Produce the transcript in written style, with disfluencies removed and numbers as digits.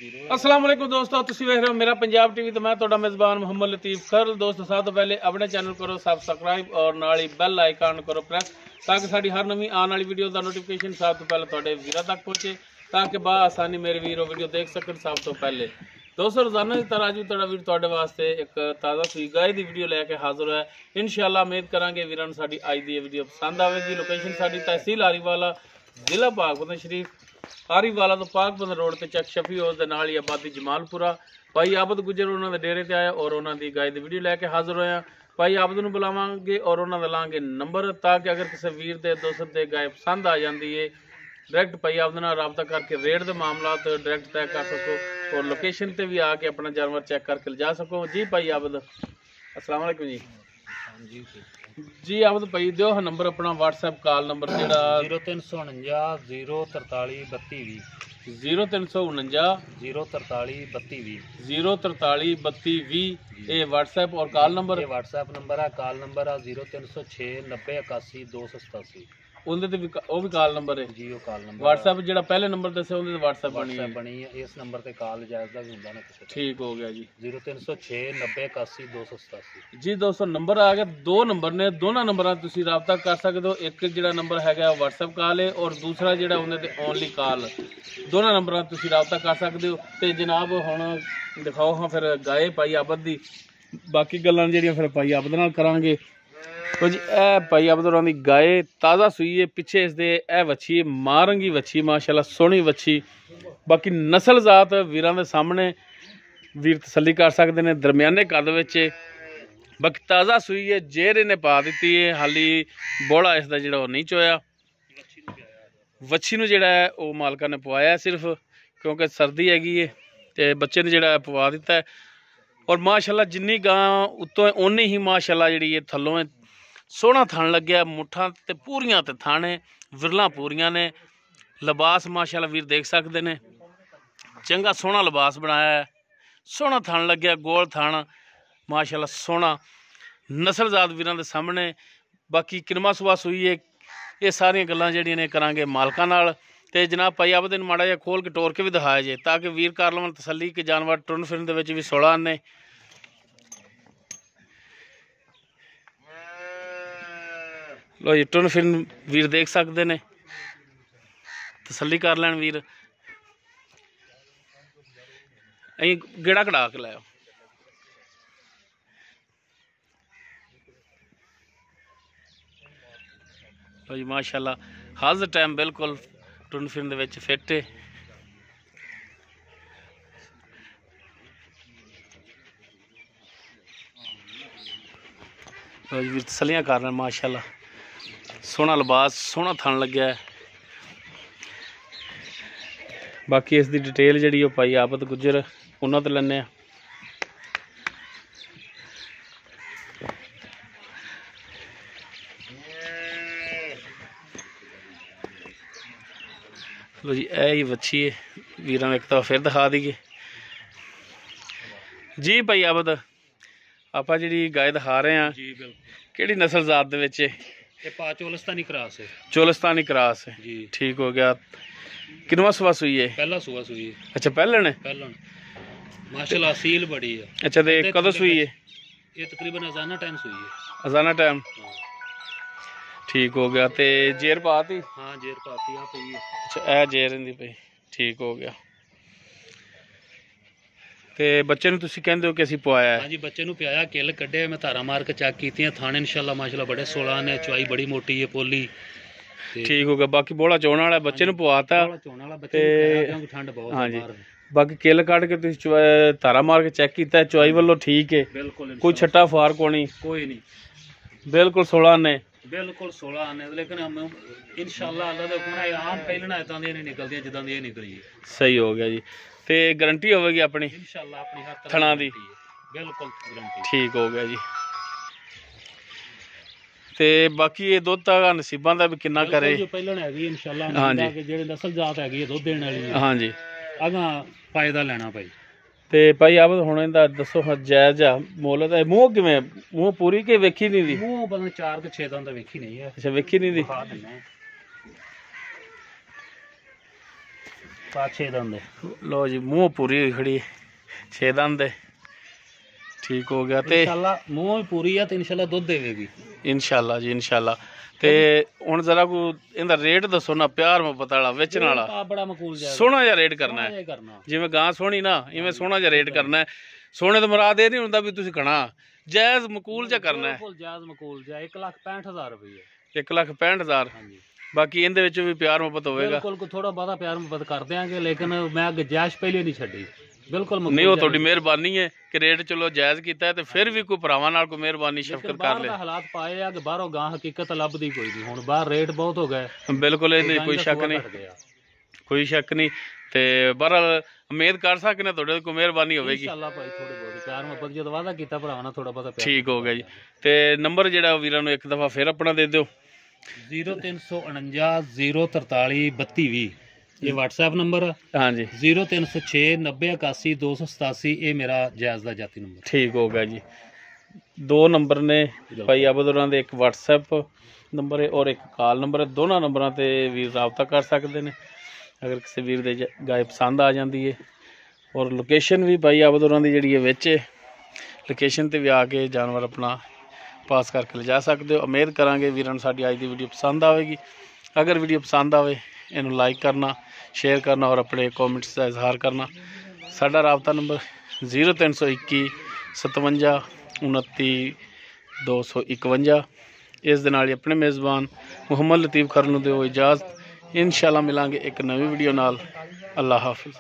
अस्सलाम वालेकुम दोस्तों, तुसीं वेख रहे हो मेरा पंजाब टीवी तो मैं तुहाडा मेज़बान मोहम्मद लतीफ़ खर। दोस्तों सब तो पहले अपने चैनल करो सबसक्राइब और नाल ही बैल आइकन करो प्रेस ताकि साडी हर नवी आने वाली वीडियो का नोटिफिकेशन सब तो पहले तुहाडे वीरां तक पहुंचे ताकि आसानी मेरे वीरों वीडियो देख सकन सब तो पहले। दोस्तों रोजाना की तरह अज तुहाडा वीर तुहाडे वास्ते एक ताज़ा सूई गाय की वीडियो लैके हाजिर है। इंशाअल्लाह उम्मीद करांगे वीरां नूं साडी अज दी वीडियो पसंद आवेगी। लोकेशन साडी तहसील आरीवाला, जिला पाकपतन शरीफ, आरीवाला तो पाकपतन रोड ते चक शफी हाउस दे नाल ही आबादी जमालपुरा। भाई आबद गुजर उन्होंने डेरे ते आया और उन्होंने गाय की वीडियो लैके हाजिर होया। भाई आबद नूं बुलावांगे और उन्होंने लांगे नंबर ताकि अगर किसी वीर दे दोस्त दे गाय पसंद आ जाती है डायरैक्ट भाई आबद नाल राबता करके रेट के मामला डायरैक्ट तय कर सको और लोकेशन ते भी आके अपना जानवर चेक करके जा सको। जी भाई आबद अस्सलाम वालेकुम जी। जी आबद भाई दियो नंबर अपना व्हाट्सएप कॉल नंबर जेड़ा 0349 043 32 0349 043 32 ये व्हाट्सएप और कॉल नंबर ये व्हाट्सएप नंबर है। कॉल नंबर है 0306 90 81 287। उनदे ते भी वो भी कॉल नंबर है जी। वो कॉल नंबर व्हाट्सएप जेड़ा पहले नंबर दसे उनदे ते व्हाट्सएप बनी है इस नंबर ते कॉल जायज़ दा भी हुंदा ना किसी। ठीक हो गया जी। 0306 90 81 287 जी दोस्तों नंबर आ गया। दो नंबर ने, दोनों नंबरां तुसीं राबता कर सकते हो। एक जेड़ा नंबर हैगा व्हाट्सएप कॉल है और दूसरा जेड़ा उनदे ते ओनली कॉल। दोनों नंबरां तुसीं राबता कर सकते हो। ते जनाब हुण दिखाओ हाँ फिर गाय भाई आबद दी बाकी गल्लां जेहड़ियां फिर भाई आबद नाल करांगे। तो जी ए भाई आबद होरां दी गाय ताज़ा सूई है। पिछे इसदे ए वच्छी मारंगी वच्छी माशाल्लाह सोहनी वच्छी। बाकी नस्ल जात वीरां दे सामने वीर तसल्ली कर सकते हैं। दरम्याने कद विच बाकी ताज़ा सूई है। जेर इन्हें पा दी है हाली बोड़ा इसका जो नहीं चोया। वच्छी नूं जिहड़ा है वो मालका ने पवाया सिर्फ क्योंकि सर्दी हैगी है तो बच्चे ने जिहड़ा पवा दिता है। और माशाल्लाह जिन्नी गां उत्तों उन्नी ही माशाल्लाह जिहड़ी है थल्लों सोहना थण लग्या। मुठा ते पूरियां ते थाने विरलां पूरियां ने। लिबास माशाल्लाह वीर देख सकते हैं। चंगा सोहना लिबास बनाया है। सोहना थण लग्या गोल थण माशाल्लाह सोहना। नस्ल जात वीरां दे सामने बाकी किनवा सुबह सूई है। ये सारियां गल्लां जिहड़ियां ने करांगे मालकां नाल। ते जनाब भाई आबद नूं माड़ा जिहा खोल के टोर के भी दिखाया जे ताकि वीर कर लवन तसल्ली कि जानवर टुरन फिरन दे विच भी 16 आने। लो जी टुरन फिरन वीर देख सकते ने, तसल्ली कर लैन वीर। अं गेड़ा कढ़ा के लाओ। लो जी माशाल्लाह हर टाइम बिल्कुल टुरन फिरन दे विच फिट है। लो जी वीर तसल्लियां कर रहे माशाल्लाह। सोहना लिबास सोहना थन लग्या है। बाकी इसकी डिटेल जी भाई आबद गुजर उन्होंने तो लेने। लो जी यही वच्छी है। वीर एक दफा फिर दिखा दीए जी भाई आबद आप जी गाय दिखा रहे हैं जी। बिल्कुल केड़ी नस्ल जात दे विच चोलस्तानी क्रॉस है। चोलस्तानी क्रॉस है जी। ठीक हो गया। किनवा सुबह सूई है? पहला सुबह सूई है। अच्छा पहले ने माशाल्लाह सील बड़ी है। अच्छा तो कदों सूई है? ये तकरीबन अजाना टाइम सूई है। अजाना टाइम ठीक हो गया। तो जेर पाती? हाँ जेर पाती आ पई है। अच्छा ए जेर इंदी पई ठीक हो गया। ते बच्चे नूं तुसीं कहंदे हो कि असीं पवाया है? हाँ जी बच्चे नूं पियाया किल कड्ढे मैं धारा मार के चेक कीतियां थाने इंशाल्लाह माशाल्लाह बड़े 16 ने। चुआई बड़ी मोटी है पोली ठीक हो गया। बाकी बोला चोण वाला बच्चे नूं पवाता ते ठंड बहुत हाँ जी। बाकी किल कढ़ के तुसीं धारा मार के चेक कीता चुआई वालों ठीक है। बिल्कुल कोई छट्टा फार कोनी कोई नहीं बिल्कुल 16 ने बिल्कुल 16 आने। लेकिन हम इंशाल्लाह अल्लाह दे हुक्म नाल आम पहलना इदां दी नहीं निकलदियां जिदां दी निकली है। सही हो गया जी। ते गारंटी होगी अपनी इंशाल्लाह अपनी हर तरह थणा दी बिल्कुल गारंटी ठीक हो गया जी। ते बाकी ये दुध का नसीबां दा भी किन्ना करे पहलण हैगी इंशाल्लाह। हाँ जी कि जेड़ी नस्ल जात हैगी दुध देने वाली है। हाँ जी अगां फायदा लेना भाई। ते भाई आबद हुण इहदा दसो हाँ जायज़ आ मुੱਲ दा मूँह किवें मूँह पूरी के वेखी नहीं दी? मूँह पता 4 के 6 दां दा वेखी नहीं है। अच्छा वेखी नहीं दी। 5-6 ਦੰਦ ਦੇ ਲੋ ਜੀ ਮੂੰਹ ਪੂਰੀ ਹੋਈ ਖੜੀ 6 ਦੰਦ ਦੇ ਠੀਕ ਹੋ ਗਿਆ ਤੇ ਇਨਸ਼ਾਅੱਲਾ ਮੂੰਹ ਵੀ ਪੂਰੀ ਆ ਤੇ ਇਨਸ਼ਾਅੱਲਾ ਦੁੱਧ ਦੇਵੇਗੀ ਇਨਸ਼ਾਅੱਲਾ ਜੀ ਇਨਸ਼ਾਅੱਲਾ। ਤੇ ਹੁਣ ਜ਼ਰਾ ਕੋ ਇਹਦਾ ਰੇਟ ਦੱਸੋ ਨਾ, ਪਿਆਰ ਮੁਹੱਬਤ ਵਾਲਾ ਵੇਚਣ ਵਾਲਾ ਆ ਬੜਾ ਮਕੂਲ ਜਾ ਸੋਹਣਾ ਜਿਹਾ ਰੇਟ ਕਰਨਾ ਹੈ। ਜਿਵੇਂ ਗਾਂ ਸੋਹਣੀ ਨਾ ਇਵੇਂ ਸੋਹਣਾ ਜਿਹਾ ਰੇਟ ਕਰਨਾ ਹੈ। ਸੋਹਣੇ ਤੋਂ ਮੁਰਾਦ ਇਹ ਨਹੀਂ ਹੁੰਦਾ ਵੀ ਤੁਸੀਂ ਘਣਾ ਜਾਇਜ਼ ਮਕੂਲ ਜਿਹਾ ਕਰਨਾ ਹੈ। ਬਿਲਕੁਲ ਜਾਇਜ਼ ਮਕੂਲ ਜਿਹਾ 1,65,000 ਰੁਪਏ 1,65,000। ਹਾਂਜੀ ਬਾਕੀ ਇਹਦੇ ਵਿੱਚ ਵੀ ਪਿਆਰ ਮੁਹੱਬਤ ਹੋਵੇਗਾ। ਬਿਲਕੁਲ ਥੋੜਾ ਬਹੁਤਾ ਪਿਆਰ ਮੁਹੱਬਤ ਕਰ ਦਿਆਂਗੇ, ਲੇਕਿਨ ਮੈਂ ਗੁੰਜਾਇਸ਼ ਪਹਿਲੇ ਨਹੀਂ ਛੱਡੀ ਬਿਲਕੁਲ ਨਹੀਂ ਉਹ ਤੁਹਾਡੀ ਮਿਹਰਬਾਨੀ ਹੈ ਕਿ ਰੇਟ ਚਲੋ ਜਾਇਜ਼ ਕੀਤਾ ਹੈ, ਤੇ ਫਿਰ ਵੀ ਕੋਈ ਭਰਾਵਾਂ ਨਾਲ ਕੋਈ ਮਿਹਰਬਾਨੀ ਸ਼ਫਕਤ ਕਰ ਲੈ। ਹਾਲਾਤ ਪਾਏ ਆ ਕਿ ਬਾਹਰੋਂ ਗਾਂ ਹਕੀਕਤ ਲੱਭਦੀ ਕੋਈ ਨਹੀਂ, ਹੁਣ ਬਾਹਰ ਰੇਟ ਬਹੁਤ ਹੋ ਗਏ। ਬਿਲਕੁਲ ਇਹਦੇ ਕੋਈ ਸ਼ੱਕ ਨਹੀਂ, ਕੋਈ ਸ਼ੱਕ ਨਹੀਂ। ਤੇ ਬਹਰਹਾਲ ਉਮੀਦ ਕਰ ਸਕਦੇ ਤੁਹਾਡੇ ਕੋਈ ਮਿਹਰਬਾਨੀ ਹੋਵੇਗੀ ਇਨਸ਼ਾਅੱਲਾ ਭਾਈ। ਥੋੜੀ ਬਹੁਤ ਪਿਆਰ ਮੁਹੱਬਤ ਜਦੋਂ ਵਾਅਦਾ ਕੀਤਾ ਭਰਾਵਾਂ ਨਾਲ ਥੋੜਾ ਬਹੁਤਾ ਠੀਕ ਹੋ ਗਿਆ ਜੀ। ਤੇ ਨੰਬਰ ਜਿਹੜਾ ਵੀਰਾਂ ਨੂੰ ਇੱਕ ਦਫਾ ਫਿਰ ਆਪਣਾ ਦੇ ਦਿਓ। 0349 043 3220 ਇਹ WhatsApp ਨੰਬਰ। ਹਾਂਜੀ 0306 90 81 287 ਇਹ ਮੇਰਾ ਜਾਇਜ਼ ਦਾ ਜਾਤੀ ਨੰਬਰ। ਠੀਕ ਹੋ ਗਿਆ ਜੀ। 2 ਨੰਬਰ ਨੇ ਭਾਈ ਆਬਦ ਹੋਰਾਂ ਦੇ, ਇੱਕ WhatsApp ਨੰਬਰ ਹੈ ਔਰ ਇੱਕ ਕਾਲ ਨੰਬਰ ਹੈ। ਦੋਨਾਂ ਨੰਬਰਾਂ ਤੇ ਵੀਰ ਰਾਬਤਾ ਕਰ ਸਕਦੇ ਨੇ ਅਗਰ ਕਿਸੇ ਵੀਰ ਦੇ ਗਾਇ ਪਸੰਦ ਆ ਜਾਂਦੀ ਹੈ। ਔਰ ਲੋਕੇਸ਼ਨ ਵੀ ਭਾਈ ਆਬਦ ਹੋਰਾਂ ਦੀ ਜਿਹੜੀ ਹੈ ਵਿੱਚ ਲੋਕੇਸ਼ਨ ਤੇ ਵੀ ਆ ਕੇ ਜਾਨਵਰ ਆਪਣਾ ਪਾਸ ਕਰਕੇ ਲਿਜਾ ਸਕਦੇ ਹੋ। ਉਮੀਦ ਕਰਾਂਗੇ ਵੀਰਾਂ ਨੂੰ ਸਾਡੀ ਅੱਜ ਦੀ ਵੀਡੀਓ ਪਸੰਦ ਆਵੇਗੀ। ਅਗਰ ਵੀਡੀਓ ਪਸੰਦ ਆਵੇ ਇਹਨੂੰ ਲਾਈਕ ਕਰਨਾ, ਸ਼ੇਅਰ ਕਰਨਾ ਔਰ ਆਪਣੇ ਕਮੈਂਟਸ ਦਾ ਇਜ਼ਹਾਰ ਕਰਨਾ। ਸਾਡਾ ਰਾਬਤਾ ਨੰਬਰ 0321 57 29 251। ਇਸ ਦੇ ਨਾਲ ਹੀ ਆਪਣੇ ਮੇਜ਼ਬਾਨ ਮੁਹੰਮਦ ਲਤੀਫ ਖਰ ਨੂੰ ਦਿਓ ਇਜਾਜ਼ਤ। ਇਨਸ਼ਾਅੱਲਾ ਮਿਲਾਂਗੇ ਇੱਕ ਨਵੀਂ ਵੀਡੀਓ ਨਾਲ। ਅੱਲਾ ਹਾਫਿਜ਼।